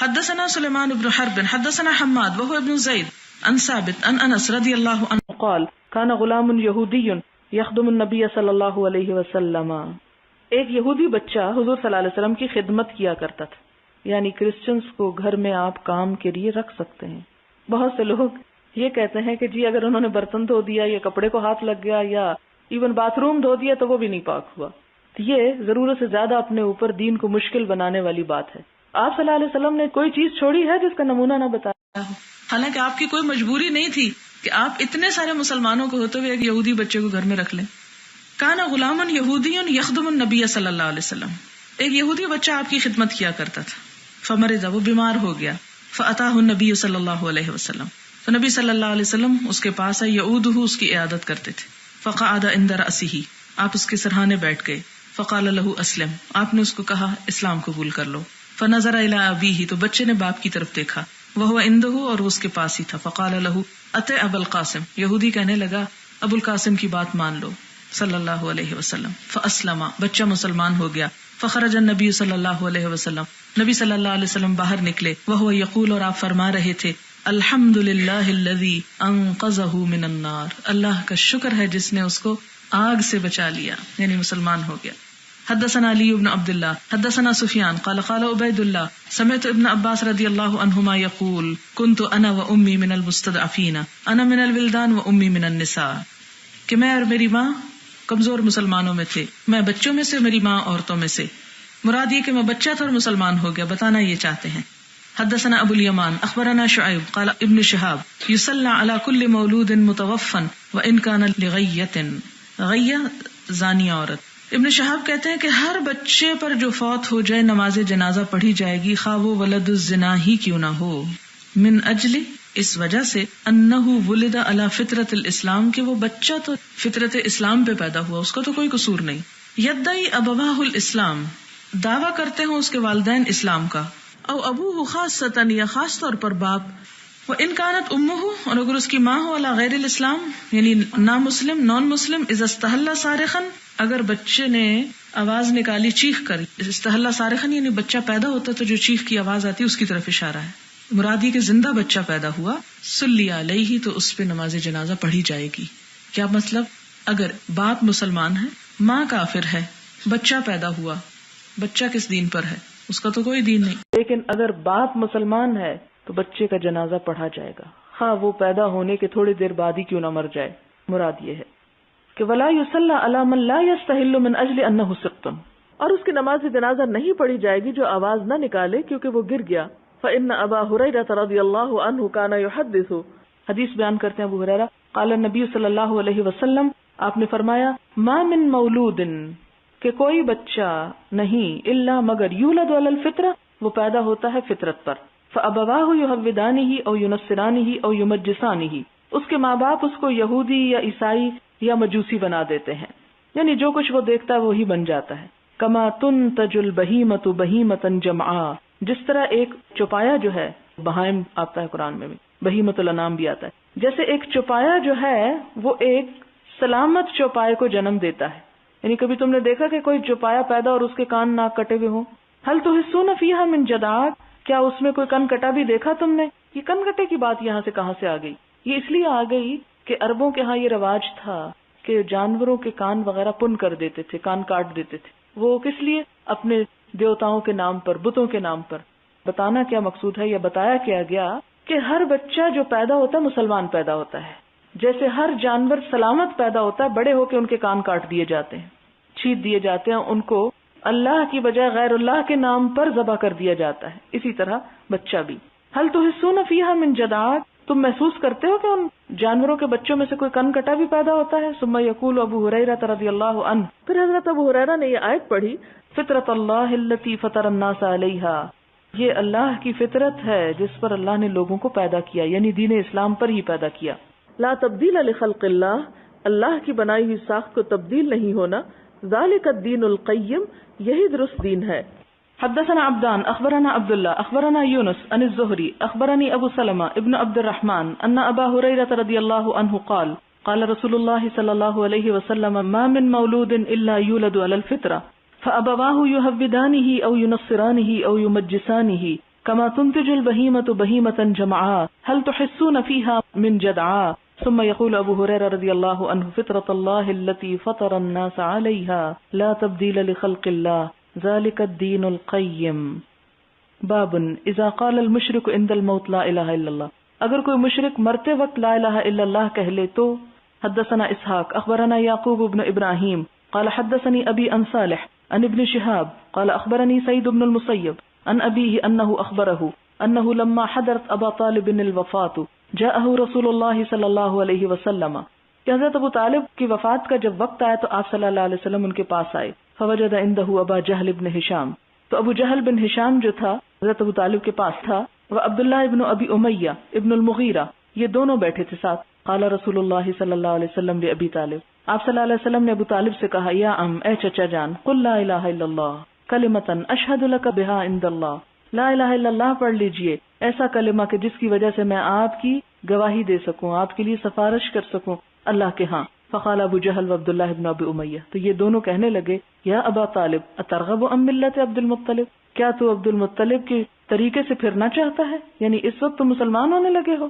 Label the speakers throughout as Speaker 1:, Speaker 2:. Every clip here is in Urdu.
Speaker 1: حدثنا سلیمان بن حرب حدثنا حماد وهو ابن زید عن ثابت عن انس رضی اللہ عنہ
Speaker 2: قال كان غلام یہودی یخدم النبی صلی اللہ علیہ وسلم. ایک یہودی بچہ حضور صلی اللہ علیہ وسلم کی خدمت کیا کرتا تھا. یعنی کرسچنز کو گھر میں آپ کام کے لیے رکھ سکتے ہیں. بہت سے لوگ یہ کہتے ہیں کہ جی اگر انہوں نے برتن دھو دیا یا کپڑے کو ہاتھ لگ گیا یا ایون باتھ روم دھو دیا تو وہ بھی نہیں پاک ہوا. یہ ضرورت سے زیادہ اپنے اوپر دین کو مشکل بنانے والی بات ہے. آپ صلی اللہ علیہ وسلم نے کوئی چیز چھوڑی ہے جس کا نمونہ نہ بتایا ہو.
Speaker 1: حالانکہ آپ کی کوئی مجبوری نہیں تھی کہ آپ اتنے سارے مسلمانوں کو ہوتے ہوئے ایک یہودی بچے کو گھر میں رکھ لیں. کان غلام یہودی یخدم النبی صلی اللہ علیہ وسلم. ایک یہودی بچہ آپ کی خدمت کیا کرتا تھا. فمرض، وہ بیمار ہو گیا. فاتاہ النبی صلی اللہ علیہ وسلم، تو نبی صلی اللہ علیہ وسلم اس کے پاس آئے. یعودہ، اس کی عیادت کرتے تھے. فقعد عند رأسہ، آپ اس کے سرہانے بیٹھ گئے. فقال له اسلم، آپ نے اس کو کہا اسلام قبول کر لو. فنظر الى ابیہ، تو بچے نے باپ کی طرف دیکھا. وہو عندہ، اور وہ اس کے پاس ہی تھا. فقال له اطع ابا القاسم، یہودی کہنے لگا ابو القاسم کی بات مان لو صلی اللہ علیہ وسلم. فاسلم، بچہ مسلمان ہو گیا. فخرج النبی صلی اللہ علیہ وسلم، نبی صلی اللہ علیہ وسلم باہر نکلے. وہو یقول، اور آپ فرما رہے تھے الحمد للہ الذی انقذہ من النار، اللہ کا شکر ہے جس نے اس کو آگ سے بچا لیا، یعنی مسلمان ہو گیا. حدثنا علی بن عبد اللہ حدثنا سفیان قال قال عبید اللہ سمعت ابن عباس رضی اللہ عنہما یقول کنت انا و امی من المستضعفین انا من الولدان و امی من النساء، کہ میں اور میری ماں کمزور مسلمانوں میں تھے، میں بچوں میں سے، میری ماں عورتوں میں سے. مراد یہ کہ میں بچہ تھا اور مسلمان ہو گیا، بتانا یہ چاہتے ہیں. حدثنا ابو الیمان اخبرنا شعیب قال ابن شہاب یصلی علی کل مولود متوفا وان کان لغیۃ، غیہ زانیہ عورت. ابن شہاب کہتے ہیں کہ ہر بچے پر جو فوت ہو جائے نماز جنازہ پڑھی جائے گی، خواہ وہ ولد الزنا ہی کیوں نہ ہو. من اجل، اس وجہ سے، انہ ولد علی فطرت الاسلام، کہ وہ بچہ تو فطرت اسلام پہ پیدا ہوا، اس کو تو کوئی قصور نہیں. یدعی ابواہ الاسلام، دعویٰ کرتے ہوں اس کے والدین اسلام کا. او ابوہ خاصتاً، یا خاص طور پر باپ. وان کانت امہ، اور اگر اس کی ماں ہو علی غیر الاسلام، یعنی نامسلم، نان مسلم. اذا استحل صارخا، اگر بچے نے آواز نکالی چیخ کر. استحل صارخا یعنی بچہ پیدا ہوتا تو جو چیخ کی آواز آتی اس کی طرف اشارہ ہے. مراد یہ کہ زندہ بچہ پیدا ہوا، صلی علیہ، تو اس پہ نماز جنازہ پڑھی جائے گی. کیا مطلب؟ اگر باپ مسلمان ہے، ماں کافر ہے، بچہ پیدا ہوا، بچہ کس دین پر ہے؟ اس کا تو کوئی دین نہیں.
Speaker 2: لیکن اگر باپ مسلمان ہے تو بچے کا جنازہ پڑھا جائے گا، ہاں وہ پیدا ہونے کے تھوڑی دیر بعد ہی کیوں نہ مر جائے. مراد یہ ہے کہ ولا یصلی علی من لا یستحل من اجل انہ سقط، اور اس کی نماز جنازہ نہیں پڑھی جائے گی جو آواز نہ نکالے کیونکہ وہ گر گیا. فإن ابا ہریرہ رضی اللہ عنہ کان یحدث، حدیث بیان کرتے ہیں ابو ہریرہ، قال النبی صلی اللہ علیہ وسلم، آپ نے فرمایا ما من مولود، کہ کوئی بچہ نہیں، الا مگر یولد علی الفطرہ، وہ پیدا ہوتا ہے فطرت پر. فابواہ یہودانہ او ینصرانہ او یمجسانہ، اس کے ماں باپ اس کو یہودی یا عیسائی یا مجوسی بنا دیتے ہیں، یعنی جو کچھ وہ دیکھتا ہے وہی بن جاتا ہے. کما تنتج البہیمۃ بہیمۃ جمعاء، جس طرح ایک چوپایا جو ہے، بہائم آتا ہے قرآن میں بھی، بہیمۃ الانام بھی آتا ہے، جیسے ایک چوپایا جو ہے وہ ایک سلامت چوپائے کو جنم دیتا ہے. یعنی کبھی تم نے دیکھا کہ کوئی چوپایا پیدا اور اس کے کان ناک کٹے ہوئے ہوں؟ هل تحسون فیہا من جدعاء، کیا اس میں کوئی کن کٹا بھی دیکھا تم نے؟ یہ کن کٹے کی بات یہاں سے کہاں سے آ گئی؟ یہ اس لیے آ گئی کہ عربوں کے ہاں یہ رواج تھا کہ جانوروں کے کان وغیرہ پن کر دیتے تھے، کان کاٹ دیتے تھے. وہ کس لیے؟ اپنے دیوتاؤں کے نام پر، بتوں کے نام پر. بتانا کیا مقصود ہے، یا بتایا کیا گیا کہ ہر بچہ جو پیدا ہوتا ہے مسلمان پیدا ہوتا ہے. جیسے ہر جانور سلامت پیدا ہوتا ہے، بڑے ہو کے ان کے کان کاٹ دیے جاتے ہیں، چھید دیے جاتے ہیں، ان کو اللہ کی بجائے غیر اللہ کے نام پر ذبح کر دیا جاتا ہے. اسی طرح بچہ بھی. هل تحسون فیہا من جدعاء، تم محسوس کرتے ہو کہ ان جانوروں کے بچوں میں سے کوئی کن کٹا بھی پیدا ہوتا ہے؟ ثم یقول ابو ہریرہ رضی اللہ عنہ، پھر حضرت ابو ہریرہ نے یہ آیت پڑھی، فطرت اللہ التی فطر الناس علیہا، یہ اللہ کی فطرت ہے جس پر اللہ نے لوگوں کو پیدا کیا، یعنی دین اسلام پر ہی پیدا کیا. لا تبدیل لخلق اللہ، اللہ کی بنائی ہوئی ساخت کو تبدیل نہیں ہونا. ذالک الدین القیم، یہی درست دین ہے. حدثنا عبدان اخبرنا عبد الله اخبرنا يونس عن الزهري اخبرني ابو سلمة ابن عبد الرحمن ان ابا هريرة رضي الله عنه قال قال رسول الله صلى الله عليه وسلم ما من مولود الا يولد على الفطرة فابواه يهودانه او ينصرانه او يمجسانه كما تنتج البهيمة بهيمة جمعاء هل تحسون فيها من جدعاء. ثم يقول أبو هريرة رضي الله عنه فطرة الله التي فطر الناس عليها لا تبديل لخلق الله ذلك الدين القيم. باب اذا قال المشرك عند الموت لا الہ الا اللہ. اگر کوئی مشرک مرتے وقت لا الہ الا اللہ کہہ لے تو. حدثنا اسحاق اخبرنا یعقوب بن ابراہیم قال حدثني ابي عن صالح عن ابن شهاب قال اخبرني سعيد بن المسيب عن ابيه انه اخبره انه لما حضرت ابا طالب الوفاة جاءه رسول اللہ صلی اللہ علیہ وسلم. کہ حضرت ابو طالب کی وفات کا جب وقت آیا تو آپ صلی اللہ علیہ وسلم ان کے پاس آئے. فوجد عنده ابا جہل بن ہشام. تو ابو جہل بن ہشام جو تھا حضرت ابو طالب کے پاس تھا. وہ عبداللہ ابن ابی امیہ ابن المغیرہ یہ دونوں بیٹھے تھے ساتھ. قال رسول اللہ صلی اللہ علیہ وسلم لابی طالب. آپ صلی اللہ علیہ وسلم نے ابو طالب سے کہا یا اے چچا جان قل لا الہ الا اللہ کلمۃ اشہد لک بها عند اللہ. لا الہ الا اللہ پڑھ لیجئے ایسا کلمہ کہ جس کی وجہ سے میں آپ کی گواہی دے سکوں, آپ کے لیے سفارش کر سکوں اللہ کے ہاں. فقال ابو جہل و عبداللہ ابن ابی امیہ. تو یہ دونوں کہنے لگے یا ابا طالب اترغب عن ملت عبد المطلب. کیا تو عبد المطلب کے طریقے سے پھرنا چاہتا ہے, یعنی اس وقت تو مسلمان ہونے لگے ہو.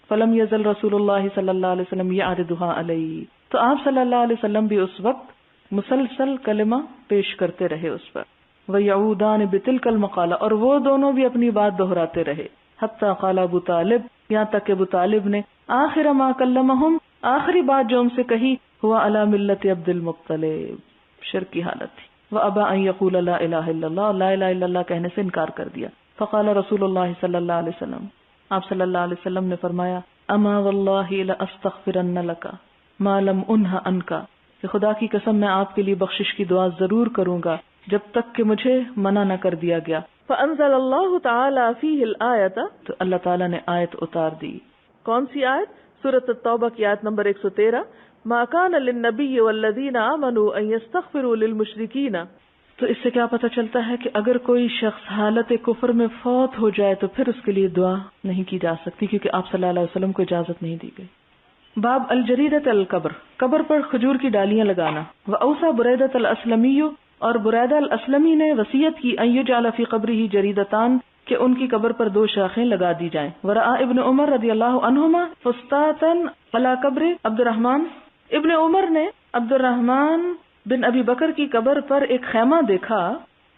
Speaker 2: فلم یزل رسول اللہ صلی اللہ علیہ وسلم یعرضها علیہ. تو آپ صلی اللہ علیہ وسلم بھی اس وقت مسلسل کلمہ پیش کرتے رہے اس پر. وَيَعُودَانِ بِتِلْكَ الْمَقَالَةِ. اور وہ دونوں بھی اپنی بات دہراتے رہے. حتیٰ قال ابو طالب یہاں تک کہ ابو طالب نے آخر ما کلمہم آخری بات جو ان سے کہی ہوا علی ملت عبد المطلب, شرک کی حالت تھی. وَأَبَى أَن يَقُولَ لَا إِلَهَ إِلَّا اللَّهُ. لا الہ الا اللہ کہنے سے انکار کر دیا. فقال رسول اللہ صلی اللہ علیہ وسلم. آپ صلی اللہ علیہ وسلم نے فرمایا اما واللہ لأستغفرن لک ما لم انہ عنک. کہ خدا کی قسم میں آپ کے لیے بخشش کی دعا ضرور کروں گا جب تک کہ مجھے منع نہ کر دیا گیا.
Speaker 1: فانزل اللہ تعالی فیہ الآیت.
Speaker 2: تو اللہ تعالیٰ نے آیت اتار دی.
Speaker 1: کون سی آیت؟ سورۃ التوبہ کی آیت نمبر 113. ما کان للنبی والذین آمنوا ان یستغفروا للمشرکین.
Speaker 2: تو اس سے کیا پتہ چلتا ہے کہ اگر کوئی شخص حالت کفر میں فوت ہو جائے تو پھر اس کے لیے دعا نہیں کی جا سکتی, کیونکہ آپ صلی اللہ علیہ وسلم کو اجازت نہیں دی گئی. باب الجریدۃ القبر. قبر پر کھجور کی ڈالیاں لگانا. واوصى بریدۃ الاسلمی. اور بریدہ الاسلمی نے وصیت کی ان یجعل فی قبرہ جریدتان کہ ان کی قبر پر 2 شاخیں لگا دی جائیں. ورأى ابن عمر رضی اللہ عنہما فسطاطا علی قبر عبد الرحمن. ابن عمر نے عبد الرحمن بن ابی بکر کی قبر پر ایک خیمہ دیکھا.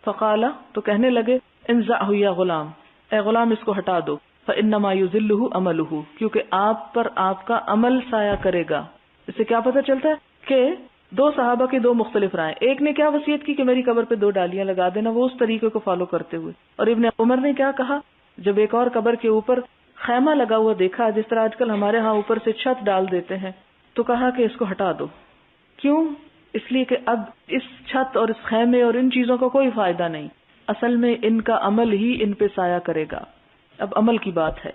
Speaker 2: فقال تو کہنے لگے انزعہ یا غلام, اے غلام اس کو ہٹا دو. فانما یذلہ عملہ. کیونکہ آپ پر آپ کا عمل سایہ کرے گا. اس سے کیا پتہ چلتا ہے کہ 2 صحابہ کی 2 مختلف رائے. ایک نے کیا وصیت کی کہ میری قبر پہ 2 ڈالیاں لگا دینا, وہ اس طریقے کو فالو کرتے ہوئے. اور ابن عمر نے کیا کہا جب ایک اور قبر کے اوپر خیمہ لگا ہوا دیکھا, جس طرح آج کل ہمارے ہاں اوپر سے چھت ڈال دیتے ہیں, تو کہا کہ اس کو ہٹا دو. کیوں؟ اس لیے کہ اب اس چھت اور اس خیمے اور ان چیزوں کا کوئی فائدہ نہیں, اصل میں ان کا عمل ہی ان پہ سایہ کرے گا. اب عمل کی بات ہے.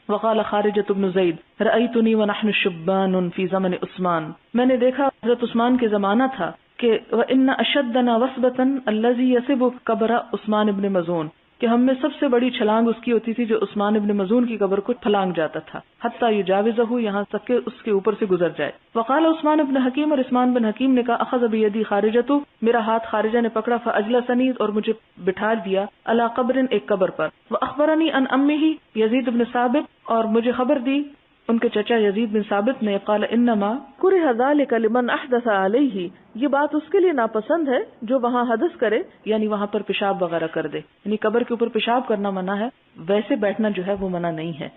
Speaker 2: وقال خارجۃ بن زید رأیتنی ونحن شبان فی زمن عثمان. میں نے دیکھا حضرت عثمان کے زمانہ تھا کہ وَإِنَّ أَشَدَّنَا وَثْبَةً الَّذِي يَصِبُ قَبْرَ عثمان ابن مظعون. کہ ہم میں سب سے بڑی چھلانگ اس کی ہوتی تھی جو عثمان ابن مظعون کی قبر کو پھلانگ جاتا تھا. حتیٰ یجاوزہ یہاں تک کہ اس کے اوپر سے گزر جائے. وقال عثمان ابن حکیم. اور عثمان بن حکیم نے کہا اخذ بیدی خارجۃ. میرا ہاتھ خارجہ نے پکڑا. فاجلسنی. اور مجھے بٹھا دیا. علی قبر ایک قبر پر. واخبرنی عن امہ یزید بن ثابت. اور مجھے خبر دی ان کے چچا یزید بن ثابت نے. قال انما کرہ ذلک لمن احدث علیہ. یہ بات اس کے لیے ناپسند ہے جو وہاں حدث کرے, یعنی وہاں پر پیشاب وغیرہ کر دے. یعنی قبر کے اوپر پیشاب کرنا منع ہے, ویسے بیٹھنا جو ہے وہ منع نہیں ہے.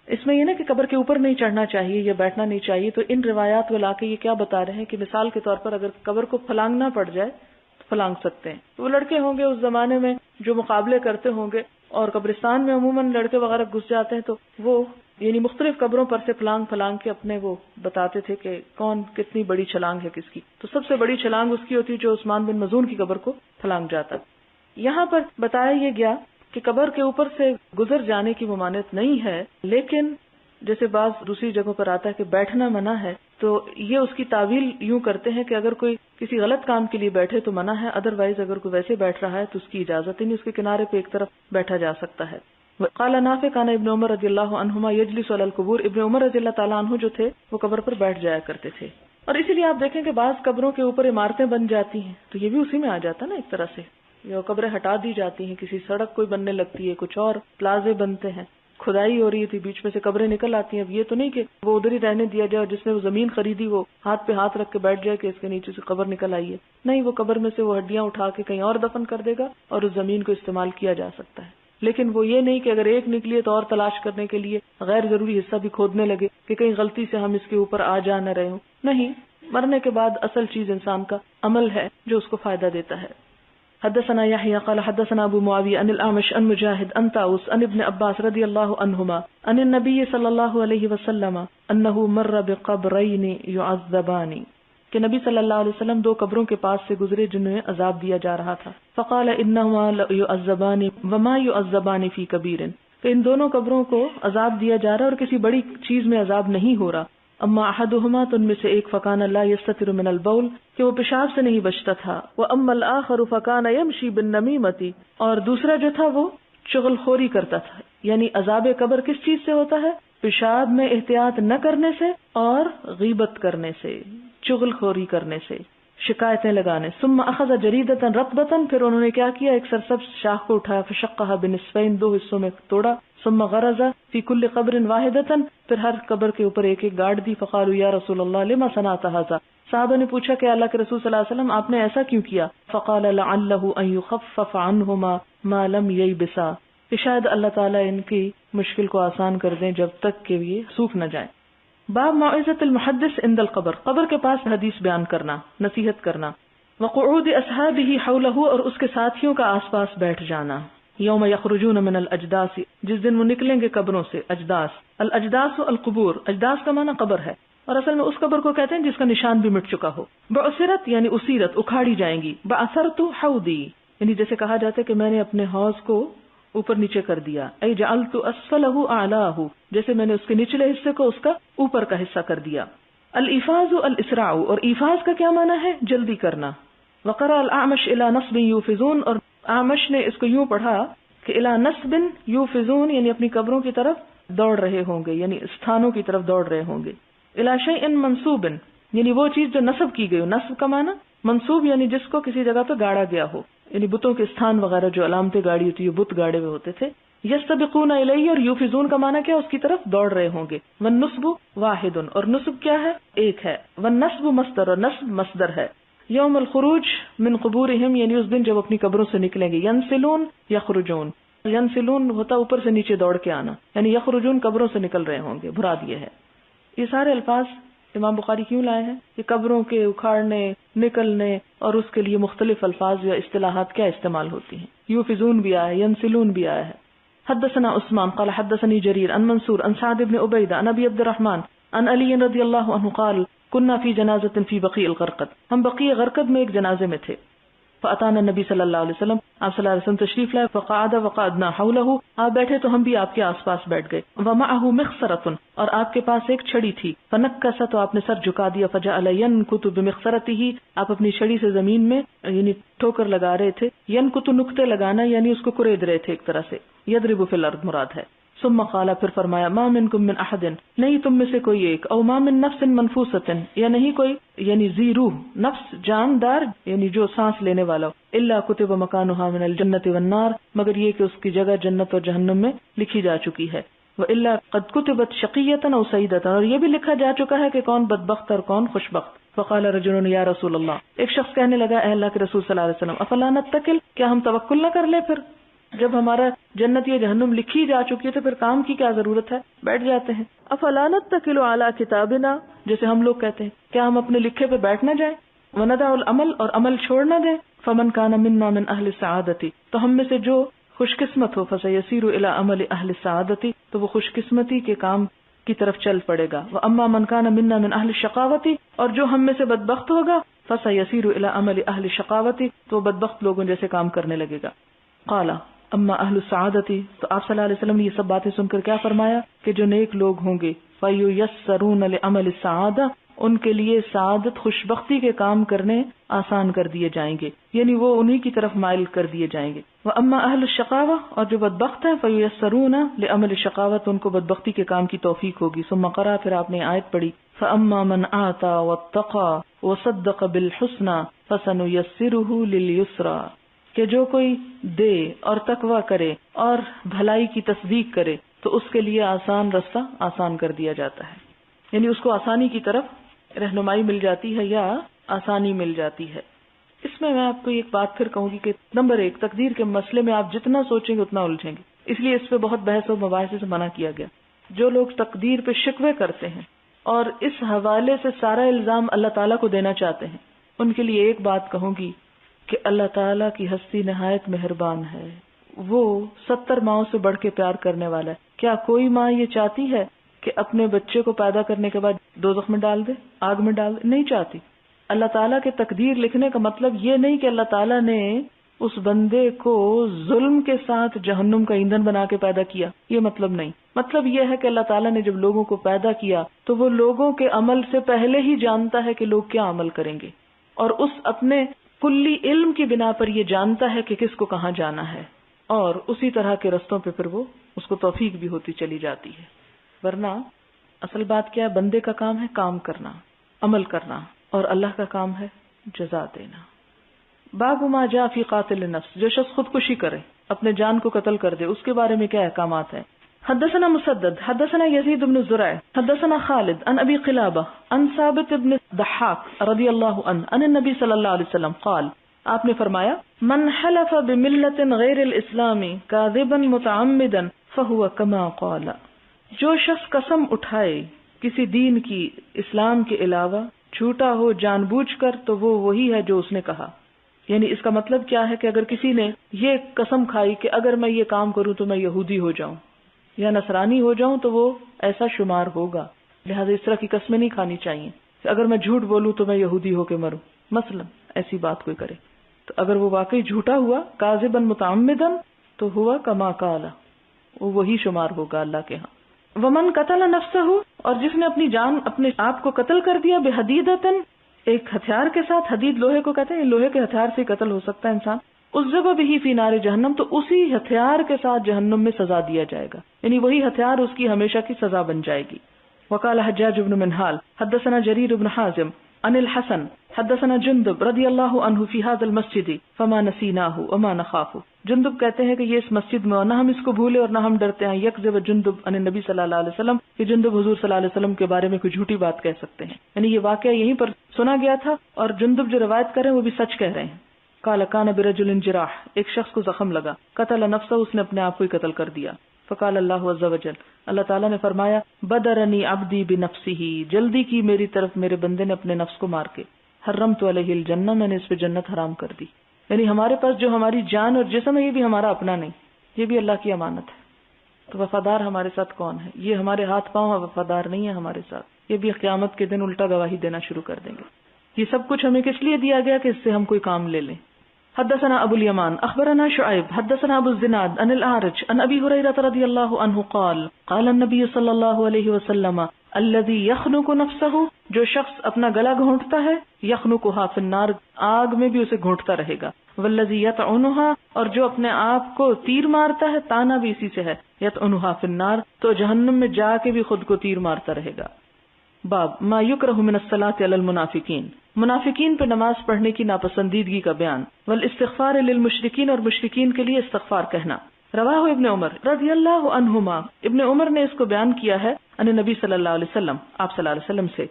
Speaker 2: اس میں یہ نا کہ قبر کے اوپر نہیں چڑھنا چاہیے یا بیٹھنا نہیں چاہیے. تو ان روایات کو لا کے یہ کیا بتا رہے ہیں کہ مثال کے طور پر اگر قبر کو پھلانگنا پڑ جائے تو پھلانگ سکتے ہیں. وہ لڑکے ہوں گے اس زمانے میں جو مقابلے کرتے ہوں گے, اور قبرستان میں عموماً لڑکے وغیرہ گھس جاتے ہیں, تو وہ یعنی مختلف قبروں پر سے پھلانگ کے اپنے وہ بتاتے تھے کہ کون کتنی بڑی چھلانگ ہے کس کی. تو سب سے بڑی چھلانگ اس کی ہوتی جو عثمان بن مظعون کی قبر کو پھلانگ جاتا. یہاں پر بتایا یہ گیا کہ قبر کے اوپر سے گزر جانے کی ممانعت نہیں ہے, لیکن جیسے بعض دوسری جگہوں پر آتا ہے کہ بیٹھنا منع ہے, تو یہ اس کی تعویل یوں کرتے ہیں کہ اگر کوئی کسی غلط کام کے لیے بیٹھے تو منع ہے, ادروائز اگر کوئی ویسے بیٹھ رہا ہے تو اس کی اجازت نہیں, اس کے کنارے پہ ایک طرف بیٹھا جا سکتا ہے. قال نافع کان ابن عمر رضی اللہ عنہما یجلس علی القبور. ابن عمر رضی اللہ تعالیٰ عنہ جو تھے وہ قبر پر بیٹھ جایا کرتے تھے. اور اسی لیے آپ دیکھیں کہ بعض قبروں کے اوپر عمارتیں بن جاتی ہیں, تو یہ بھی اسی میں آ جاتا نا ایک طرح سے. یا قبریں ہٹا دی جاتی ہیں، کسی سڑک کوئی بننے لگتی ہے، کچھ اور پلازے بنتے ہیں، کھدائی ہو رہی تھی، بیچ میں سے قبریں نکل آتی ہیں. اب یہ تو نہیں کہ وہ ادھر ہی رہنے دیا جائے اور جس نے وہ زمین خریدی وہ ہاتھ پہ ہاتھ رکھ کے بیٹھ جائے کہ اس کے نیچے سے قبر نکل آئی ہے. نہیں، وہ قبر میں سے وہ ہڈیاں اٹھا کے کہیں اور دفن کر دے گا اور اس زمین کو استعمال کیا جا سکتا ہے. لیکن وہ یہ نہیں کہ اگر ایک نکلی ہے تو اور تلاش کرنے کے لیے غیر ضروری حصہ بھی کھودنے لگے کہ کہیں غلطی سے ہم اس کے اوپر آ جا نہ رہے ہوں. نہیں، مرنے کے بعد اصل چیز انسان کا عمل ہے جو اس کو فائدہ دیتا ہے. حدثنا يحيى قال حدثنا ابو معاوية عن الأعمش عن مجاهد عن طاووس عن ابن عباس رضي الله عنهما عن النبي صلى الله عليه وسلم أنه مر بقبرين يعذبان کہ نبی صلی اللہ علیہ وسلم دو قبروں کے پاس سے گزرے جنہیں عذاب دیا جا رہا تھا. فقال انهما يعذبان وما يعذبان في كبير کہ ان دونوں قبروں کو عذاب دیا جا رہا ہے اور کسی بڑی چیز میں عذاب نہیں ہو رہا. اما احدهما تو ان میں سے ایک فکان لا يستتر من البول کہ وہ پیشاب سے نہیں بچتا تھا. واما الاخر فکان يمشي بالنميمة اور دوسرا جو تھا وہ چغل خوری کرتا تھا. یعنی عذاب قبر کس چیز سے ہوتا ہے؟ پیشاب میں احتیاط نہ کرنے سے اور غیبت کرنے سے، چغل خوری کرنے سے، شکایتیں لگانے. ثم اخذ جریدۃ رطبۃ پھر انہوں نے کیا کیا، ایک سرسبز شاخ کو اٹھایا، فشقها بنصفین دو حصوں میں توڑا. ثم غرز فی کل قبر واحدۃ پھر ہر قبر کے اوپر ایک ایک گاڑ دی. فقالوا یا رسول اللہ لما صنعت هذا صحابہ نے پوچھا کہ اللہ کے رسول صلی اللہ علیہ وسلم آپ نے ایسا کیوں کیا؟ فقال لعله ان يخفف عنهما ما لم ييبسا کہ شاید اللہ تعالیٰ ان کی مشکل کو آسان کر دیں جب تک کہ یہ سوکھ نہ جائیں. باب موعظۃ المحدث عند القبر قبر کے پاس حدیث بیان کرنا، نصیحت کرنا. وقعود اصحابہ حولہ اور اس کے ساتھیوں کا آس پاس بیٹھ جانا. یوم یخرجون من الاجداث جس دن وہ نکلیں گے قبروں سے. اجداث الاجداث القبور، اجداث کا معنی قبر ہے اور اصل میں اس قبر کو کہتے ہیں جس کا نشان بھی مٹ چکا ہو. بعثرت یعنی اسیرت، اکھاڑی جائیں گی. بعثرت حوضی یعنی جیسے کہا جاتا ہے کہ میں نے اپنے حوض کو اوپر نیچے کر دیا. ای جعلت اسفلہ اعلاہ جیسے میں نے اس کے نچلے حصے کو اس کا اوپر کا حصہ کر دیا. الایفاز الاسراع اور ایفاز کا کیا معنی ہے؟ جلدی کرنا. وقرأ الاعمش الى نصب یوفزون اور اعمش نے اس کو یوں پڑھا کہ الى نصب یوفزون یعنی اپنی قبروں کی طرف دوڑ رہے ہوں گے، یعنی استھانوں کی طرف دوڑ رہے ہوں گے. الى شیء منصوب یعنی وہ چیز جو نصب کی گئی ہو. نصب کا معنی منصوب یعنی جس کو کسی جگہ پہ گاڑا گیا ہو، یعنی بتوں کے استھان وغیرہ جو علامتیں گاڑی ہوتی ہے بت گاڑے ہوئے ہوتے تھے. یستبقون الیہ اور یوفزون کا معنی کیا؟ اس کی طرف دوڑ رہے ہوں گے. والنصب واحد اور نصب کیا ہے؟ ایک ہے. والنصب مصدر اور نصب مصدر ہے. یوم الخروج من قبورہم یعنی اس دن جب اپنی قبروں سے نکلیں گے. ینسلون یخرجون، ینسلون ہوتا اوپر سے نیچے دوڑ کے آنا، یعنی یخرجون قبروں سے نکل رہے ہوں گے. مراد یہ ہے. یہ سارے الفاظ امام بخاری کیوں لائے ہیں کہ قبروں کے اکھاڑنے، نکلنے اور اس کے لیے مختلف الفاظ یا اصطلاحات کیا استعمال ہوتی ہیں. یوفزون بھی آیا ہے، ینسلون بھی آیا ہے. حدثنا عثمان قال حدثني جرير عن منصور عن سعد بن عبيدة عن ابي عبد الرحمن عن علي رضي الله عنه قال كنا في جنازة في بقيع الغرقد ہم بقیع غرقد میں ایک جنازے میں تھے. فاتانا النبی صلی اللہ علیہ وسلم آپ صلی اللہ علیہ وسلم تشریف لائے. فقعد وقعدنا حوله آپ بیٹھے تو ہم بھی آپ کے آس پاس بیٹھ گئے. ومعه مخصرة اور آپ کے پاس ایک چھڑی تھی. فنکس تو آپ نے سر جھکا دیا. فجعل ينكت بمخصرته آپ اپنی چھڑی سے زمین میں یعنی ٹھوکر لگا رہے تھے. ينكت نقطے لگانا یعنی اس کو کرید رہے تھے ایک طرح سے. يضرب في الارض مراد ہے. ثم قال پھر فرمایا ما منکم من احد نہیں تم میں سے کوئی ایک. او ما من نفس منفوسۃ یا نہیں کوئی یعنی ذی روح نفس جاندار یعنی جو سانس لینے والا الا کتب مکانها من الجنۃ والنار مگر یہ کہ اس کی جگہ جنت اور جہنم میں لکھی جا چکی ہے. والا قد کتبت شقیۃ او سعیدۃ اور یہ بھی لکھا جا چکا ہے کہ کون بدبخت اور کون خوشبخت. فقال رجل یا رسول اللہ ایک شخص کہنے لگا اے اللہ کے رسول صلی اللہ علیہ وسلم افلا نتکل کیا ہم توکل نہ کر لیں؟ پھر جب ہمارا جنت یا جہنم لکھی جا چکی ہے تو پھر کام کی کیا ضرورت ہے، بیٹھ جاتے ہیں. افلا نتکل علی کتابنا جیسے ہم لوگ کہتے ہیں کیا ہم اپنے لکھے پہ بیٹھ نہ جائیں. وندع العمل اور عمل چھوڑ نہ دیں. فمن کان منا من اہل السعادۃ تو ہم میں سے جو خوش قسمت ہو فسیسیر الی عمل اہل السعادۃ تو وہ خوش قسمتی کے کام کی طرف چل پڑے گا. واما من کان منا من اہل الشقاوۃ اور جو ہم میں سے بدبخت ہوگا فسیسیر الی عمل اہل الشقاوۃ تو وہ بدبخت لوگوں جیسے کام کرنے لگے گا. قال اما اہل السعادتی تو آپ صلی اللہ علیہ وسلم نے یہ سب باتیں سن کر کیا فرمایا کہ جو نیک لوگ ہوں گے فیسرون لعمل السعادہ ان کے لیے سعادت خوشبختی کے کام کرنے آسان کر دیے جائیں گے، یعنی وہ انہی کی طرف مائل کر دیے جائیں گے. واما اہل الشقاوہ اور جو بدبخت ہیں فیسرون لعمل الشقاوۃ ان کو بدبختی کے کام کی توفیق ہوگی. ثم قرأ پھر آپ نے آیت پڑھی فاما من آتى واتقى وصدق بالحسنى فسنيسره لليسرى کہ جو کوئی دے اور تقوی کرے اور بھلائی کی تصدیق کرے تو اس کے لیے آسان رستہ آسان کر دیا جاتا ہے، یعنی اس کو آسانی کی طرف رہنمائی مل جاتی ہے یا آسانی مل جاتی ہے۔ اس میں آپ کو ایک بات پھر کہوں گی کہ نمبر 1، تقدیر کے مسئلے میں آپ جتنا سوچیں گے اتنا الجھیں گے، اس لیے اس پہ بہت بحث و مباحثے سے منع کیا گیا۔ جو لوگ تقدیر پہ شکوے کرتے ہیں اور اس حوالے سے سارا الزام اللہ تعالیٰ کو دینا چاہتے ہیں، ان کے لیے ایک بات کہوں گی کہ اللہ تعالیٰ کی ہستی نہایت مہربان ہے، وہ 70 ماؤں سے بڑھ کے پیار کرنے والا ہے۔ کیا کوئی ماں یہ چاہتی ہے کہ اپنے بچے کو پیدا کرنے کے بعد دوزخ میں ڈال دے، آگ میں ڈال دے؟ نہیں چاہتی۔ اللہ تعالیٰ کے تقدیر لکھنے کا مطلب یہ نہیں کہ اللہ تعالیٰ نے اس بندے کو ظلم کے ساتھ جہنم کا ایندھن بنا کے پیدا کیا، یہ مطلب نہیں۔ مطلب یہ ہے کہ اللہ تعالیٰ نے جب لوگوں کو پیدا کیا تو وہ لوگوں کے عمل سے پہلے ہی جانتا ہے کہ لوگ کیا عمل کریں گے، اور اس اپنے کلی علم کی بنا پر یہ جانتا ہے کہ کس کو کہاں جانا ہے، اور اسی طرح کے رستوں پہ پھر وہ اس کو توفیق بھی ہوتی چلی جاتی ہے۔ ورنہ اصل بات کیا ہے؟ بندے کا کام ہے کام کرنا، عمل کرنا، اور اللہ کا کام ہے جزا دینا۔ باب ما جاء فی قاتل النفس، جو شخص خودکشی کرے، اپنے جان کو قتل کر دے، اس کے بارے میں کیا احکامات ہیں؟ حدثنا مسدد حدثنا یزید بن زرع حدثنا خالد عن ابی قلابہ عن ثابت بن ضحاک رضی اللہ عنہ عن النبی صلی اللہ علیہ وسلم قال، آپ نے فرمایا من حلف بملت غیر الاسلام کاذبا متعمدا فہو کما قال، جو شخص قسم اٹھائے کسی دین کی اسلام کے علاوہ جھوٹا ہو جان بوجھ کر تو وہ وہی ہے جو اس نے کہا۔ یعنی اس کا مطلب کیا ہے کہ اگر کسی نے یہ قسم کھائی کہ اگر میں یہ کام کروں تو میں یہودی ہو جاؤں یا نصرانی ہو جاؤں تو وہ ایسا شمار ہوگا، لہٰذا اس طرح کی قسمیں نہیں کھانی چاہیے کہ اگر میں جھوٹ بولوں تو میں یہودی ہو کے مروں، مثلا ایسی بات کوئی کرے تو اگر وہ واقعی جھوٹا ہوا کاذبا متعمدا تو ہوا کما قال، وہ وہی شمار ہوگا اللہ کے ہاں۔ ومن قتل نفسہ، اور جس نے اپنی جان اپنے آپ کو قتل کر دیا بحدیدتن، ایک ہتھیار کے ساتھ، حدید لوہے کو کہتے ہیں، لوہے کے ہتھیار سے قتل ہو سکتا ہے انسان، عذب بہ فی نار جہنم، تو اسی ہتھیار کے ساتھ جہنم میں سزا دیا جائے گا، یعنی وہی ہتھیار اس کی ہمیشہ کی سزا بن جائے گی۔ وقال حجاج بن منہال حدثنا جریر بن حازم عن الحسن حدثنا جندب رضی اللہ عنہ فی ھذا المسجد فما نسیناہ وما نخاف، جندب کہتے ہیں کہ یہ اس مسجد میں، اور نہ ہم اس کو بھولے اور نہ ہم ڈرتے ہیں۔ یکذب جندب عن النبی صلی اللہ علیہ وسلم، کہ جندب حضور صلی اللہ علیہ وسلم کے بارے میں کوئی جھوٹی بات کہہ سکتے ہیں، یعنی یہ واقعہ یہیں پر سنا گیا تھا، اور جندب جو روایت کر رہے ہیں وہ بھی سچ کہہ رہے ہیں۔ قال کان برجل جراح، ایک شخص کو زخم لگا، قتل نفسہ، اس نے اپنے آپ کو ہی قتل کر دیا۔ فقال اللہ عز وجل، اللہ تعالیٰ نے فرمایا بدرنی عبدی بنفسہ، جلدی کی میری طرف میرے بندے نے اپنے نفس کو مار کے، حرمت علیہ الجنہ، میں نے اس پہ جنت حرام کر دی۔ یعنی ہمارے پاس جو ہماری جان اور جسم ہے یہ بھی ہمارا اپنا نہیں، یہ بھی اللہ کی امانت ہے۔ تو وفادار ہمارے ساتھ کون ہے؟ یہ ہمارے ہاتھ پاؤں وفادار نہیں ہے ہمارے ساتھ، یہ بھی قیامت کے دن الٹا گواہی دینا شروع کر دیں گے۔ یہ سب کچھ ہمیں کس لیے دیا گیا کہ اس سے ہم کوئی کام لے لیں۔ حدثنا ابو الیمان اخبرنا شعیب حدثنا ابو الزناد عن الاعرج عن ابی ہریرہ رضی اللہ عنہ قال قال النبی صلی اللہ علیہ وسلم الذی یخنق نفسہ، جو شخص اپنا گلا گھونٹتا ہے، یخنقھا فی النار، آگ میں بھی اسے گھونٹتا رہے گا، والذی یطعنھا، اور جو اپنے آپ کو تیر مارتا ہے، تانا بھی اسی سے ہے، یطعنھا فی النار، تو جہنم میں جا کے بھی خود کو تیر مارتا رہے گا۔ باب ما یکرہ من الصلاۃ علی المنافقین، منافقین پہ نماز پڑھنے کی ناپسندیدگی کا بیان، والاستغفار للمشرکین، اور مشرکین کے لیے استغفار کہنا۔ رواہ ابن عمر رضی اللہ عنہما، ابن عمر نے اس کو بیان کیا ہے ان نبی صلی اللہ علیہ وسلم، آپ صلی اللہ علیہ وسلم سے۔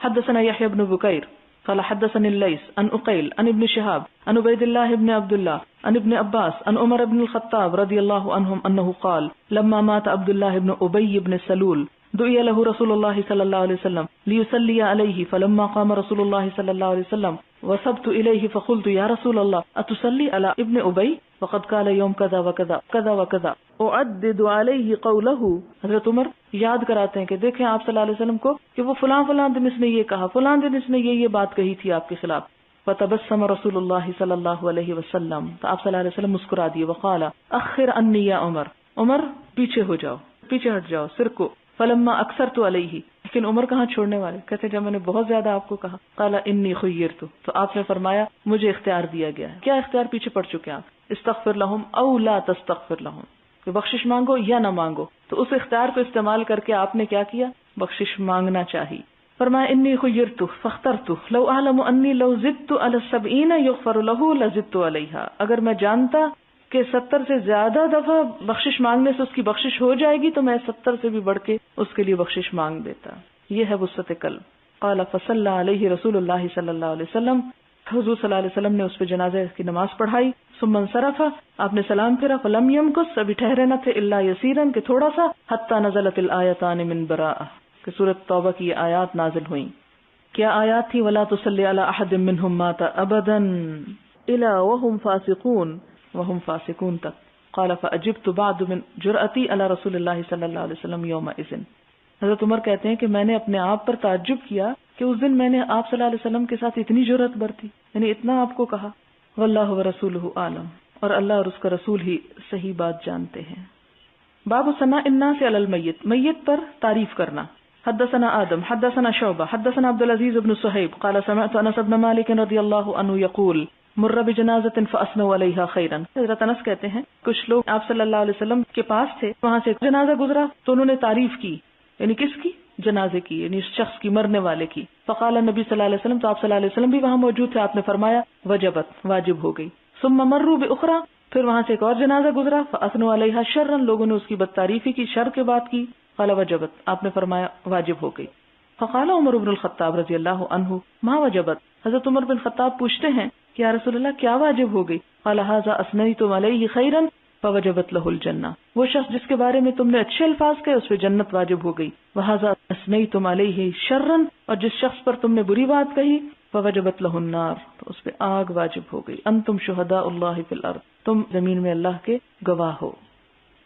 Speaker 2: حدثنا یحیی بن بکیر قال حدثني الليث عن عقيل عن ابن شهاب عن عبيد الله بن عبد الله عن ابن عباس عن عمر بن الخطاب رضي الله عنهم انه قال لما مات عبد الله بن ابي بن سلول دعي له رسول الله صلى الله عليه وسلم ليصلي عليه، فلما قام رسول الله صلى الله عليه وسلم وصبت اليه فقلت يا رسول الله اتصلي على ابن ابي وقد قال يوم كذا وكذا كذا وكذا اعدد عليه قوله۔ حضرت عمر یاد کراتے ہیں کہ دیکھیں آپ صلی اللہ علیہ وسلم کو کہ وہ فلاں دن اس نے یہ کہا، فلاں دن اس نے یہ بات کہی تھی آپ کے خلاف۔ فتبسم رسول اللہ صلی اللہ علیہ وسلم، تو آپ صلی اللہ علیہ وسلم مسکرا دیے، وقال اخر انی یا عمر، عمر پیچھے ہو جاؤ، پیچھے ہٹ جاؤ، سر کو۔ فلما اکثرت علیہ، لیکن عمر کہاں چھوڑنے والے، کہتے جب میں نے بہت زیادہ آپ کو کہا، قال انی خیرت، تو آپ نے فرمایا مجھے اختیار دیا گیا ہے۔ کیا اختیار؟ پیچھے پڑ چکے آپ، استغفر لہم او لا تستغفر لہم، کہ بخشش مانگو یا نہ مانگو، تو اس اختیار کو استعمال کر کے آپ نے کیا کیا؟ بخشش مانگنا چاہیے۔ فرمایا انی خیرت فاخترت لو اعلم انی لو زدت علی 70 یغفر له لزدت علیہا، اگر میں جانتا کہ 70 سے زیادہ دفعہ بخشش مانگنے سے اس کی بخشش ہو جائے گی تو میں 70 سے بھی بڑھ کے اس کے لیے بخشش مانگ دیتا. یہ ہے وسعت قلب. قال فصلی علیہ رسول اللہ صلی اللہ علیہ وسلم، حضور صلی اللہ علیہ وسلم نے اس پہ جنازے کی نماز پڑھائی. ثم انصرف، آپ نے سلام پھرا. فلم یمکث، ابھی ٹھہرے نہ تھے، الا یسیرا، کہ تھوڑا سا، حتی نزلت الآیتان من براءہ، کہ سورۃ توبہ کی یہ آیات نازل ہوئیں. کیا آیات تھی؟ ولا تصلی علی احد منهم مات ابدا الا وهم فاسقون، وهم فاسقون تک. قال فاجبت بعد من جرأتی علی رسول اللہ صلی اللہ علیہ وسلم یومئذ. حضرت عمر کہتے ہیں کہ میں نے اپنے آپ پر تعجب کیا کہ اس دن میں نے آپ صلی اللہ علیہ وسلم کے ساتھ اتنی جرأت برتی، یعنی اتنا آپ کو کہا. واللہ ورسولہ عالم، اور اللہ اور اس کا رسول ہی صحیح بات جانتے ہیں. باب ثناء الناس علی المیت، میت پر تعریف کرنا. حدثنا آدم حدثنا شعبہ حدثنا عبد العزیز بن صہیب قال سمعت انس بن مالک رضی اللہ عنہ یقول مر بجنازۃ فاثنوا علیہا خیرا. حضرت انس کہتے ہیں کچھ لوگ آپ صلی اللہ علیہ وسلم کے پاس تھے، وہاں سے جنازہ گزرا تو انہوں نے تعریف کی، یعنی کس کی؟ جنازے کی، یعنی اس شخص کی، مرنے والے کی. فقال نبی صلی اللہ علیہ وسلم، تو آپ صلی اللہ علیہ وسلم بھی وہاں موجود تھے، آپ نے فرمایا وجبت، واجب ہو گئی. ثم مروا باخرى، پھر وہاں سے ایک اور جنازہ گزرا. فاثنوا علیہا شرا، لوگوں نے اس کی بد تعریفی کی، شر کے بات کی. قال وجبت، آپ نے فرمایا واجب ہو گئی. فقال عمر بن الخطاب رضی اللہ عنہ ما وجبت، حضرت عمر بن خطاب پوچھتے ہیں کہ یا رسول اللہ کیا واجب ہو گئی؟ قال ھذا اثنیتم علیہ خیرا فوجبت له الجنہ، وہ شخص جس کے بارے میں تم نے اچھے الفاظ کہے اس پہ جنت واجب ہو گئی. وھذا اثنیتم علیہ شرا، اور جس شخص پر تم نے بری بات کہی فوجبت له النار، تو اس پہ آگ واجب ہو گئی. انتم شہداء اللہ فی الارض، تم زمین میں اللہ کے گواہ ہو.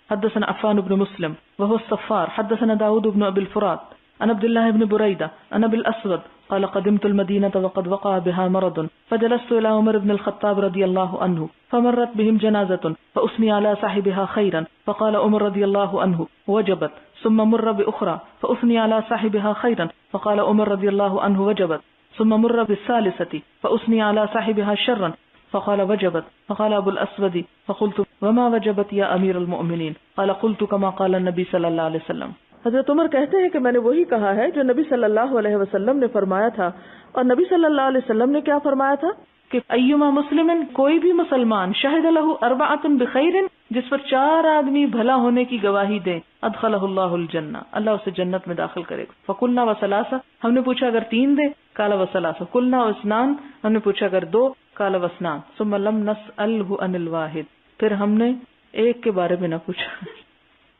Speaker 2: حدثنا عفان بن مسلم وهو الصفار حدثنا داود بن ابي الفرات عن عبد الله بن بريدة عن ابي الاسود قال قدمت المدينة وقد وقع بها مرض فجلست الى عمر بن الخطاب رضي الله عنه فمرت بهم جنازة فاثني على صاحبها خيرا فقال عمر رضي الله عنه وجبت. ثم مر باخرى فاثني على صاحبها خيرا فقال عمر رضي الله عنه وجبت. ثم مر بالثالثة فاثني على صاحبها شرا فقال وجبت. فقال ابو الاسود فقلت وما وجبت یا امیر المؤمنین؟ قال قلت كما قال النبی صلی اللہ علیہ وسلم. حضرت عمر کہتے ہیں کہ میں نے وہی کہا ہے جو نبی صلی اللہ علیہ وسلم نے فرمایا تھا. اور نبی صلی اللہ علیہ وسلم نے کیا فرمایا تھا کہ ایما مسلم، کوئی بھی مسلمان، شہد لہ اربعۃ بخیر، جس پر 4 آدمی بھلا ہونے کی گواہی دیں، ادخلہ اللہ الجنہ، اللہ اسے جنت میں داخل کرے گا. فقلنا وثلاثہ، ہم نے پوچھا اگر 3 دے؟ قال وثلاثہ. قلنا واثنان، ہم نے پوچھا اگر 2؟ قال واثنان. ثم لم نسألہ عن الواحد، پھر ہم نے ایک کے بارے میں نہ پوچھا.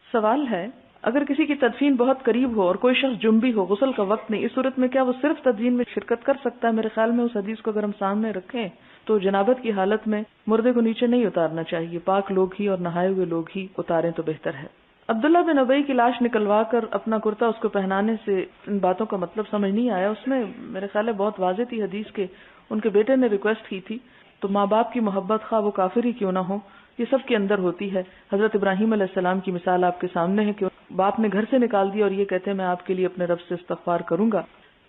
Speaker 2: سوال ہے اگر کسی کی تدفین بہت قریب ہو اور کوئی شخص جنبی ہو، غسل کا وقت نہیں، اس صورت میں کیا وہ صرف تدفین میں شرکت کر سکتا ہے؟ میرے خیال میں اس حدیث کو اگر ہم سامنے رکھیں تو جنابت کی حالت میں مردے کو نیچے نہیں اتارنا چاہیے، پاک لوگ ہی اور نہائے ہوئے لوگ ہی اتاریں تو بہتر ہے. عبداللہ بن ابی کی لاش نکلوا کر اپنا کرتا اس کو پہنانے سے ان باتوں کا مطلب سمجھ نہیں آیا. اس میں میرے خیال ہے بہت واضح تھی حدیث کے، ان کے بیٹے نے ریکویسٹ کی تھی، تو ماں باپ کی محبت خواہ وہ کافر ہی کیوں نہ ہو، یہ سب کے اندر ہوتی ہے. حضرت ابراہیم علیہ السلام کی مثال آپ کے سامنے ہے کہ باپ نے گھر سے نکال دیا اور یہ کہتے ہیں میں آپ کے لیے اپنے رب سے استغفار کروں گا.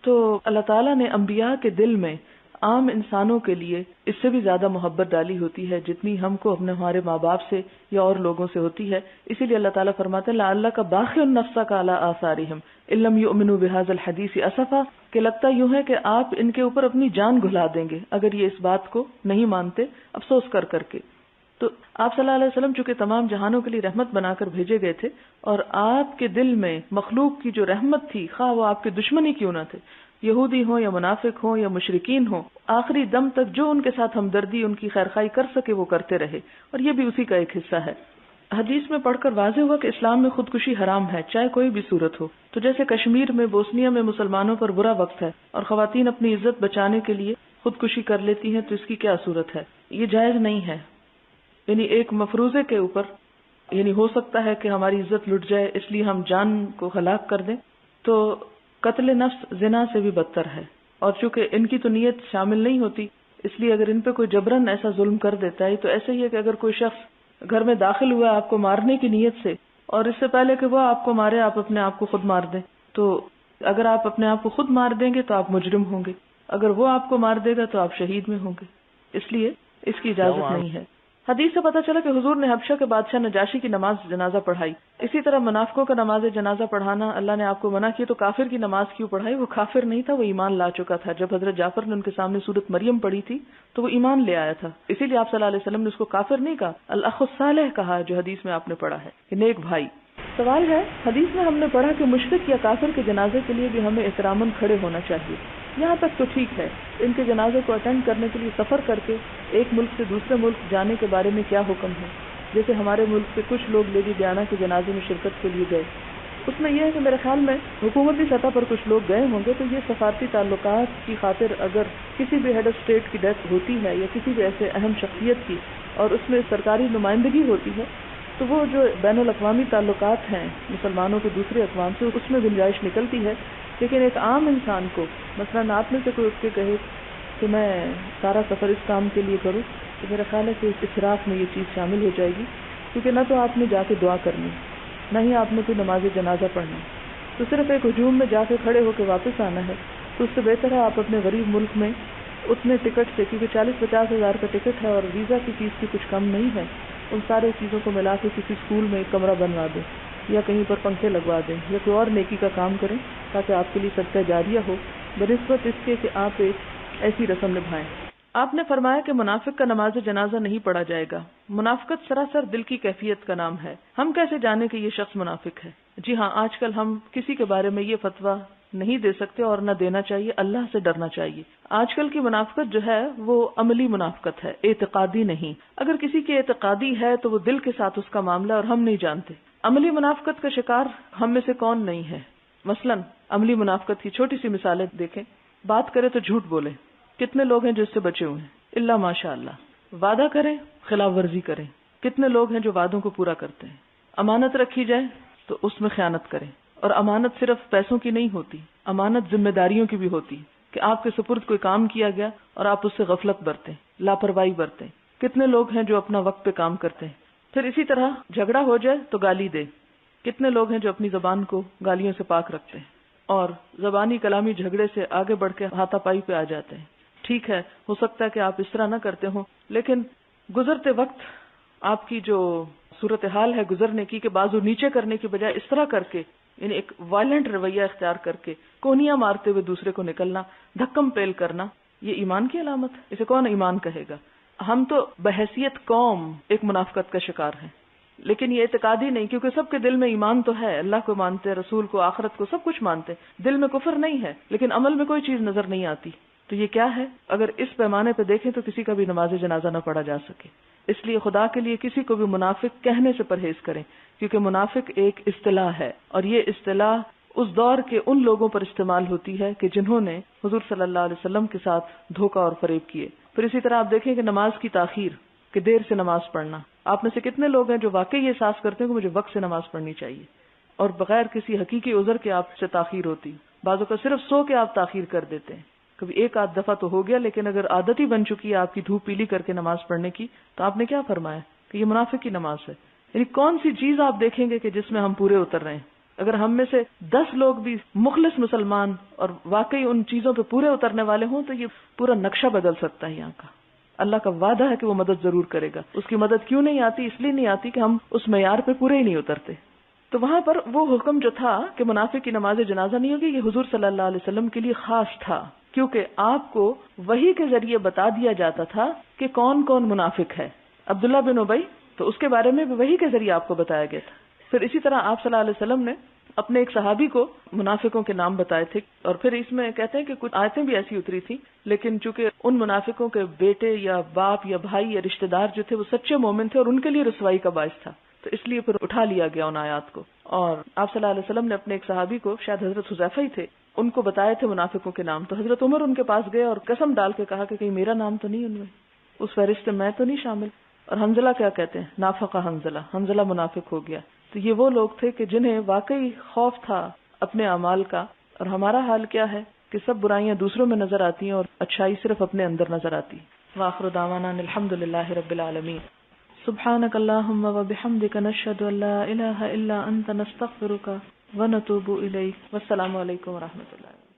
Speaker 2: تو اللہ تعالیٰ نے انبیاء کے دل میں عام انسانوں کے لیے اس سے بھی زیادہ محبت ڈالی ہوتی ہے جتنی ہم کو اپنے ہمارے ماں باپ سے یا اور لوگوں سے ہوتی ہے. اسی لیے اللہ تعالیٰ فرماتے ہیں لعلک باخع نفسک علی آثارہم ان لم یؤمنوا بہذا الحدیث اسفا، کہ لگتا یوں ہے کہ آپ ان کے اوپر اپنی جان گھلا دیں گے اگر یہ اس بات کو نہیں مانتے افسوس کر کر کے. تو آپ صلی اللہ علیہ وسلم چونکہ تمام جہانوں کے لیے رحمت بنا کر بھیجے گئے تھے، اور آپ کے دل میں مخلوق کی جو رحمت تھی، خواہ وہ آپ کے دشمن ہی کیوں نہ تھے، یہودی ہوں یا منافق ہوں یا مشرکین ہوں، آخری دم تک جو ان کے ساتھ ہمدردی، ان کی خیرخواہی کر سکے وہ کرتے رہے، اور یہ بھی اسی کا ایک حصہ ہے. حدیث میں پڑھ کر واضح ہوا کہ اسلام میں خودکشی حرام ہے، چاہے کوئی بھی صورت ہو. تو جیسے کشمیر میں، بوسنیا میں مسلمانوں پر برا وقت ہے اور خواتین اپنی عزت بچانے کے لیے خودکشی کر لیتی ہیں، تو اس کی کیا صورت ہے؟ یہ جائز نہیں ہے. یعنی ایک مفروضے کے اوپر، یعنی ہو سکتا ہے کہ ہماری عزت لٹ جائے اس لیے ہم جان کو ہلاک کر دیں، تو قتل نفس زنا سے بھی بدتر ہے. اور چونکہ ان کی تو نیت شامل نہیں ہوتی، اس لیے اگر ان پہ کوئی جبرن ایسا ظلم کر دیتا ہے، تو ایسے ہی ہے کہ اگر کوئی شخص گھر میں داخل ہوا آپ کو مارنے کی نیت سے، اور اس سے پہلے کہ وہ آپ کو مارے آپ اپنے آپ کو خود مار دیں، تو اگر آپ اپنے آپ کو خود مار دیں گے تو آپ مجرم ہوں گے، اگر وہ آپ کو مار دے گا تو آپ شہید میں ہوں گے. اس لیے اس کی اجازت نہیں ہے. حدیث سے پتہ چلا کہ حضور نے حبشہ کے بادشاہ نجاشی کی نماز جنازہ پڑھائی. اسی طرح منافقوں کا نماز جنازہ پڑھانا اللہ نے آپ کو منع کی, تو کافر کی نماز کیوں پڑھائی؟ وہ کافر نہیں تھا, وہ ایمان لا چکا تھا. جب حضرت جعفر نے ان کے سامنے سورۃ مریم پڑھی تھی تو وہ ایمان لے آیا تھا. اسی لیے آپ صلی اللہ علیہ وسلم نے اس کو کافر نہیں کہا, الاخ الصالح کہا, جو حدیث میں آپ نے پڑھا ہے کہ نیک بھائی. سوال ہے, حدیث میں ہم نے پڑھا کہ مشرک یا کافر کے جنازے کے لیے بھی ہمیں احتراماً کھڑے ہونا چاہیے. یہاں تک تو ٹھیک ہے. ان کے جنازے کو اٹینڈ کرنے کے لیے سفر کر کے ایک ملک سے دوسرے ملک جانے کے بارے میں کیا حکم ہے؟ جیسے ہمارے ملک سے کچھ لوگ لیڈی ڈیانا کے جنازے میں شرکت کے لیے گئے. اس میں یہ ہے کہ میرے خیال میں حکومتی سطح پر کچھ لوگ گئے ہوں گے, تو یہ سفارتی تعلقات کی خاطر اگر کسی بھی ہیڈ آف اسٹیٹ کی ڈیتھ ہوتی ہے یا کسی بھی ایسے اہم شخصیت کی اور اس میں سرکاری نمائندگی ہوتی ہے, تو وہ جو بین الاقوامی تعلقات ہیں مسلمانوں کے دوسرے اقوام سے, اس میں گنجائش نکلتی ہے. لیکن ایک عام انسان کو, مثلاً آپ میں سے کوئی اٹھ کے کہے کہ میں سارا سفر اس کام کے لیے کروں, تو میرا خیال ہے کہ اس اسراف میں یہ چیز شامل ہو جائے گی, کیونکہ نہ تو آپ نے جا کے دعا کرنی, نہ ہی آپ نے کوئی نماز جنازہ پڑھنا, تو صرف ایک ہجوم میں جا کے کھڑے ہو کے واپس آنا ہے. تو اس سے بہتر ہے آپ اپنے غریب ملک میں اتنے ٹکٹ سے, کیونکہ 40-50 ہزار کا ٹکٹ ہے اور ویزا کی فیس بھی کچھ کم نہیں ہے, ان سارے چیزوں کو ملا کے کسی اسکول میں ایک کمرہ بنوا دیں یا کہیں پر پنکھے لگوا دیں یا کوئی اور نیکی کا کام کریں تاکہ آپ کے لیے صدقہ جاریہ ہو, بنسبت اس کے کہ آپ ایک ایسی رسم نبھائیں. آپ نے فرمایا کہ منافق کا نماز جنازہ نہیں پڑھا جائے گا. منافقت سراسر دل کی کیفیت کا نام ہے. ہم کیسے جانیں کہ یہ شخص منافق ہے؟ جی ہاں, آج کل ہم کسی کے بارے میں یہ فتویٰ نہیں دے سکتے اور نہ دینا چاہیے. اللہ سے ڈرنا چاہیے. آج کل کی منافقت جو ہے وہ عملی منافقت ہے, اعتقادی نہیں. اگر کسی کی اعتقادی ہے تو وہ دل کے ساتھ اس کا معاملہ اور ہم نہیں جانتے. عملی منافقت کا شکار ہم میں سے کون نہیں ہے؟ مثلاً عملی منافقت کی چھوٹی سی مثالیں دیکھیں. بات کرے تو جھوٹ بولے, کتنے لوگ ہیں جو اس سے بچے ہوئے ہیں؟ اللہ ماشاء اللہ. وعدہ کریں, خلاف ورزی کریں, کتنے لوگ ہیں جو وعدوں کو پورا کرتے ہیں؟ امانت رکھی جائے تو اس میں خیانت کریں. اور امانت صرف پیسوں کی نہیں ہوتی, امانت ذمہ داریوں کی بھی ہوتی کہ آپ کے سپرد کوئی کام کیا گیا اور آپ اس سے غفلت برتیں, لاپرواہی برتیں. کتنے لوگ ہیں جو اپنا وقت پہ کام کرتے ہیں؟ پھر اسی طرح جھگڑا ہو جائے تو گالی دے. کتنے لوگ ہیں جو اپنی زبان کو گالیوں سے پاک رکھتے ہیں اور زبانی کلامی جھگڑے سے آگے بڑھ کے ہاتھا پائی پہ آ جاتے ہیں. ٹھیک ہے, ہو سکتا ہے کہ آپ اس طرح نہ کرتے ہوں, لیکن گزرتے وقت آپ کی جو صورتحال ہے گزرنے کی کہ بازو نیچے کرنے کی بجائے اس طرح کر کے, یعنی ایک وائلنٹ رویہ اختیار کر کے کونیاں مارتے ہوئے دوسرے کو نکلنا, دھکم پیل کرنا, یہ ایمان کی علامت ہے. اسے کون ایمان کہے گا؟ ہم تو بحیثیت قوم ایک منافقت کا شکار ہیں, لیکن یہ اعتقادی نہیں, کیونکہ سب کے دل میں ایمان تو ہے, اللہ کو مانتے, رسول کو, آخرت کو, سب کچھ مانتے, دل میں کفر نہیں ہے, لیکن عمل میں کوئی چیز نظر نہیں آتی. تو یہ کیا ہے؟ اگر اس پیمانے پہ دیکھیں تو کسی کا بھی نماز جنازہ نہ پڑھا جا سکے. اس لیے خدا کے لیے کسی کو بھی منافق کہنے سے پرہیز کریں, کیونکہ منافق ایک اصطلاح ہے, اور یہ اصطلاح اس دور کے ان لوگوں پر استعمال ہوتی ہے کہ جنہوں نے حضور صلی اللہ علیہ وسلم کے ساتھ دھوکہ اور فریب کیے. پھر اسی طرح آپ دیکھیں کہ نماز کی تاخیر, کہ دیر سے نماز پڑھنا. آپ میں سے کتنے لوگ ہیں جو واقعی یہ احساس کرتے ہیں کہ مجھے وقت سے نماز پڑھنی چاہیے اور بغیر کسی حقیقی عذر کے آپ سے تاخیر ہوتی؟ بعضوں کا صرف سو کے آپ تاخیر کر دیتے ہیں. کبھی ایک آدھ دفعہ تو ہو گیا, لیکن اگر عادت ہی بن چکی ہے آپ کی دھوپ پیلی کر کے نماز پڑھنے کی, تو آپ نے کیا فرمایا کہ یہ منافق کی نماز ہے. یعنی کون سی چیز آپ دیکھیں گے کہ جس میں ہم پورے اتر رہے ہیں؟ اگر ہم میں سے 10 لوگ بھی مخلص مسلمان اور واقعی ان چیزوں پہ پورے اترنے والے ہوں تو یہ پورا نقشہ بدل سکتا ہے یہاں کا. اللہ کا وعدہ ہے کہ وہ مدد ضرور کرے گا. اس کی مدد کیوں نہیں آتی؟ اس لیے نہیں آتی کہ ہم اس معیار پہ پورے ہی نہیں اترتے. تو وہاں پر وہ حکم جو تھا کہ منافق کی نماز جنازہ نہیں ہوگی, یہ حضور صلی اللہ علیہ وسلم کے لیے خاص تھا, کیونکہ آپ کو وحی کے ذریعے بتا دیا جاتا تھا کہ کون کون منافق ہے. عبداللہ بن ابی, تو اس کے بارے میں بھی وحی کے ذریعے آپ کو بتایا گیا تھا. پھر اسی طرح آپ صلی اللہ علیہ وسلم نے اپنے ایک صحابی کو منافقوں کے نام بتائے تھے, اور پھر اس میں کہتے ہیں کہ کچھ آیتیں بھی ایسی اتری تھی, لیکن چونکہ ان منافقوں کے بیٹے یا باپ یا بھائی یا رشتہ دار جو تھے وہ سچے مومن تھے اور ان کے لیے رسوائی کا باعث تھا, تو اس لیے پھر اٹھا لیا گیا ان آیات کو. اور آپ صلی اللہ علیہ وسلم نے اپنے ایک صحابی کو, شاید حضرت حذیفہ ہی تھے, ان کو بتائے تھے منافقوں کے نام, تو حضرت عمر ان کے پاس گئے اور قسم ڈال کے کہا کہ کہیں میرا نام تو نہیں ان میں, اس فہرست میں تو نہیں شامل. اور حنزلہ کیا کہتے ہیں؟ نافقہ حنزلہ, حنزلہ منافق ہو گیا. تو یہ وہ لوگ تھے کہ جنہیں واقعی خوف تھا اپنے اعمال کا. اور ہمارا حال کیا ہے کہ سب برائیاں دوسروں میں نظر آتی ہیں اور اچھائی صرف اپنے اندر نظر آتی. وآخر دعوانا الحمدللہ رب العالمین. سبحانک اللہم و بحمدک نشہد ان لا الہ الا انت نستغفرک ونتوب الیک. والسلام علیکم ورحمۃ اللہ.